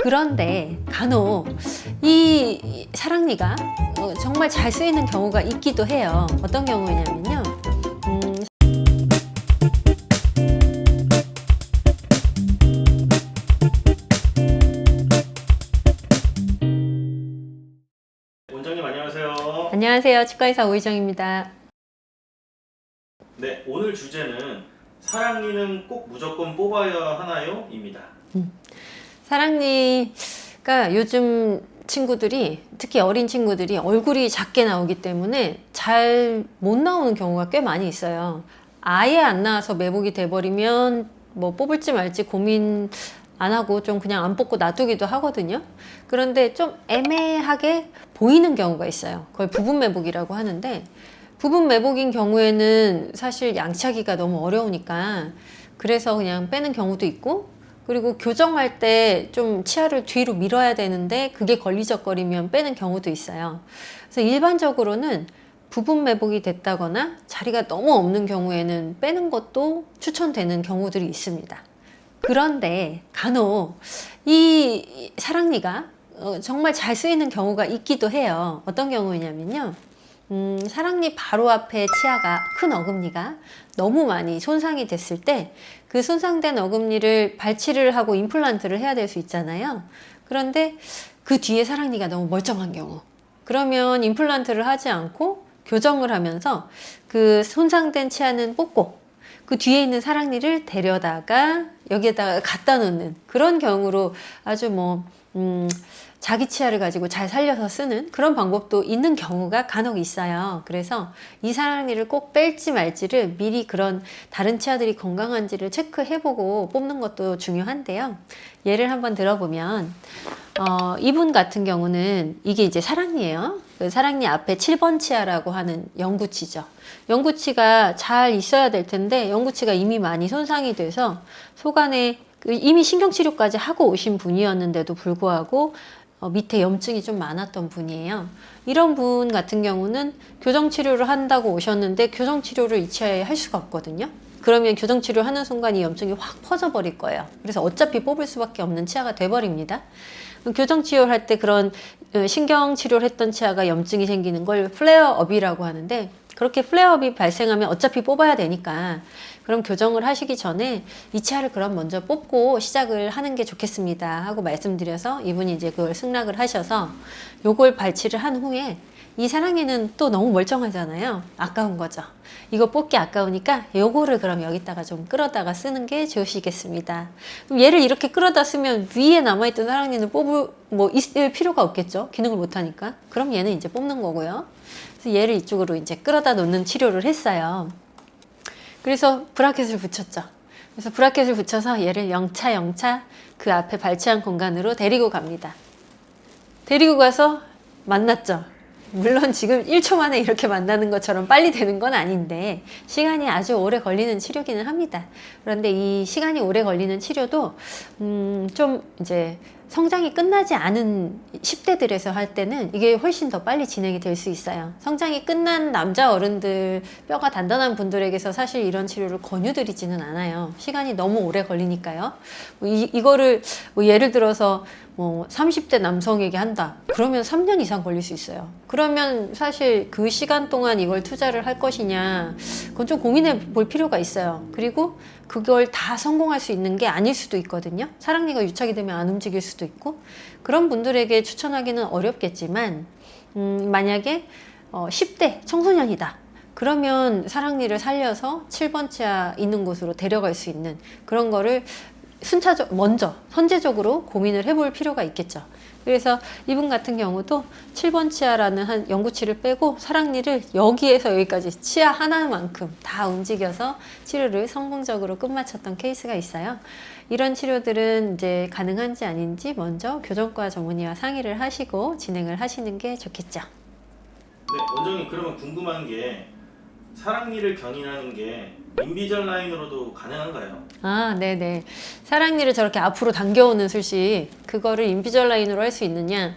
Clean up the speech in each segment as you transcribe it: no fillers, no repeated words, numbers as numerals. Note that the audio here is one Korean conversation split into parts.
그런데 간혹 이 사랑니가 정말 잘 쓰이는 경우가 있기도 해요. 어떤 경우냐면요. 원장님 안녕하세요. 안녕하세요. 치과의사 오희정입니다. 네, 오늘 주제는 사랑니는 꼭 무조건 뽑아야 하나요? 입니다. 사랑니가 요즘 친구들이, 특히 어린 친구들이 얼굴이 작게 나오기 때문에 잘 못 나오는 경우가 꽤 많이 있어요. 아예 안 나와서 매복이 돼버리면 뭐 뽑을지 말지 고민 안 하고 좀 그냥 안 뽑고 놔두기도 하거든요. 그런데 좀 애매하게 보이는 경우가 있어요. 그걸 부분 매복이라고 하는데, 부분 매복인 경우에는 사실 양치하기가 너무 어려우니까 그래서 그냥 빼는 경우도 있고, 그리고 교정할 때 좀 치아를 뒤로 밀어야 되는데 그게 걸리적거리면 빼는 경우도 있어요. 그래서 일반적으로는 부분 매복이 됐다거나 자리가 너무 없는 경우에는 빼는 것도 추천되는 경우들이 있습니다. 그런데 간혹 이 사랑니가 정말 잘 쓰이는 경우가 있기도 해요. 어떤 경우냐면요. 사랑니 바로 앞에 치아가 큰 어금니가 너무 많이 손상이 됐을 때 그 손상된 어금니를 발치를 하고 임플란트를 해야 될 수 있잖아요. 그런데 그 뒤에 사랑니가 너무 멀쩡한 경우, 그러면 임플란트를 하지 않고 교정을 하면서 그 손상된 치아는 뽑고 그 뒤에 있는 사랑니를 데려다가 여기에다가 갖다 놓는 그런 경우로 아주 자기 치아를 가지고 잘 살려서 쓰는 그런 방법도 있는 경우가 간혹 있어요. 그래서 이 사랑니를 꼭 뺄지 말지를 미리 그런 다른 치아들이 건강한지를 체크해보고 뽑는 것도 중요한데요. 예를 한번 들어보면 이분 같은 경우는 이게 이제 사랑니예요. 그 사랑니 앞에 7번 치아라고 하는 영구치죠. 영구치가 잘 있어야 될 텐데 영구치가 이미 많이 손상이 돼서 속안에 이미 신경치료까지 하고 오신 분이었는데도 불구하고 밑에 염증이 좀 많았던 분이에요. 이런 분 같은 경우는 교정치료를 한다고 오셨는데 교정치료를 이 치아에 할 수가 없거든요. 그러면 교정치료 하는 순간 이 염증이 확 퍼져버릴 거예요. 그래서 어차피 뽑을 수밖에 없는 치아가 돼버립니다. 교정치료를 할 때 그런 신경치료를 했던 치아가 염증이 생기는 걸 플레어업이라고 하는데, 그렇게 플레어업이 발생하면 어차피 뽑아야 되니까 그럼 교정을 하시기 전에 이 치아를 그럼 먼저 뽑고 시작을 하는 게 좋겠습니다 하고 말씀드려서 이분이 이제 그걸 승낙을 하셔서 요걸 발치를 한 후에, 이 사랑니는 또 너무 멀쩡하잖아요. 아까운 거죠. 이거 뽑기 아까우니까 요거를 그럼 여기다가 좀 끌어다가 쓰는 게 좋으시겠습니다. 그럼 얘를 이렇게 끌어다 쓰면 위에 남아있던 사랑니는 있을 필요가 없겠죠. 기능을 못하니까. 그럼 얘는 이제 뽑는 거고요. 그래서 얘를 이쪽으로 이제 끌어다 놓는 치료를 했어요. 그래서 브라켓을 붙였죠. 그래서 브라켓을 붙여서 얘를 영차 그 앞에 발치한 공간으로 데리고 갑니다. 데리고 가서 만났죠. 물론 지금 1초 만에 이렇게 만나는 것처럼 빨리 되는 건 아닌데 시간이 아주 오래 걸리는 치료기는 합니다. 그런데 이 시간이 오래 걸리는 치료도 좀 이제 성장이 끝나지 않은 10대들에서 할 때는 이게 훨씬 더 빨리 진행이 될 수 있어요. 성장이 끝난 남자 어른들, 뼈가 단단한 분들에게서 사실 이런 치료를 권유드리지는 않아요. 시간이 너무 오래 걸리니까요. 이거를 예를 들어서 30대 남성에게 한다. 그러면 3년 이상 걸릴 수 있어요. 그러면 사실 그 시간 동안 이걸 투자를 할 것이냐, 그건 좀 고민해 볼 필요가 있어요. 그리고 그걸 다 성공할 수 있는 게 아닐 수도 있거든요. 사랑니가 유착이 되면 안 움직일 수도 있고, 그런 분들에게 추천하기는 어렵겠지만 만약에 10대 청소년이다. 그러면 사랑니를 살려서 7번 치아 있는 곳으로 데려갈 수 있는 그런 거를 먼저 선제적으로 고민을 해볼 필요가 있겠죠. 그래서 이분 같은 경우도 7번 치아라는 한 영구치를 빼고 사랑니를 여기에서 여기까지 치아 하나만큼 다 움직여서 치료를 성공적으로 끝마쳤던 케이스가 있어요. 이런 치료들은 이제 가능한지 아닌지 먼저 교정과 전문의와 상의를 하시고 진행을 하시는 게 좋겠죠. 네, 원장님 그러면 궁금한 게 사랑니를 견인하는 게 인비절라인으로도 가능한가요? 아, 네네. 사랑니를 저렇게 앞으로 당겨오는 술식, 그거를 인비절라인으로 할 수 있느냐?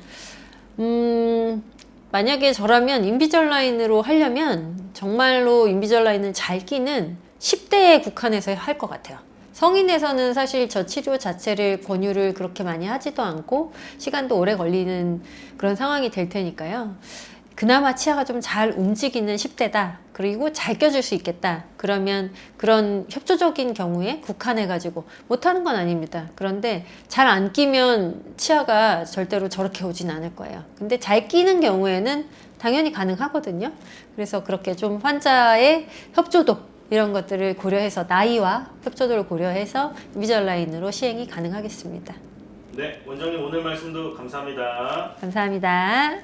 만약에 저라면 인비절라인으로 하려면 정말로 인비절라인을 잘 끼는 10대에 국한해서 할 것 같아요. 성인에서는 사실 저 치료 자체를 권유를 그렇게 많이 하지도 않고 시간도 오래 걸리는 그런 상황이 될 테니까요. 그나마 치아가 좀 잘 움직이는 10대다. 그리고 잘 껴줄 수 있겠다. 그러면 그런 협조적인 경우에 국한해가지고 못하는 건 아닙니다. 그런데 잘 안 끼면 치아가 절대로 저렇게 오진 않을 거예요. 근데 잘 끼는 경우에는 당연히 가능하거든요. 그래서 그렇게 좀 환자의 협조도 이런 것들을 고려해서 나이와 협조도를 고려해서 인비절라인으로 시행이 가능하겠습니다. 네, 원장님 오늘 말씀도 감사합니다. 감사합니다.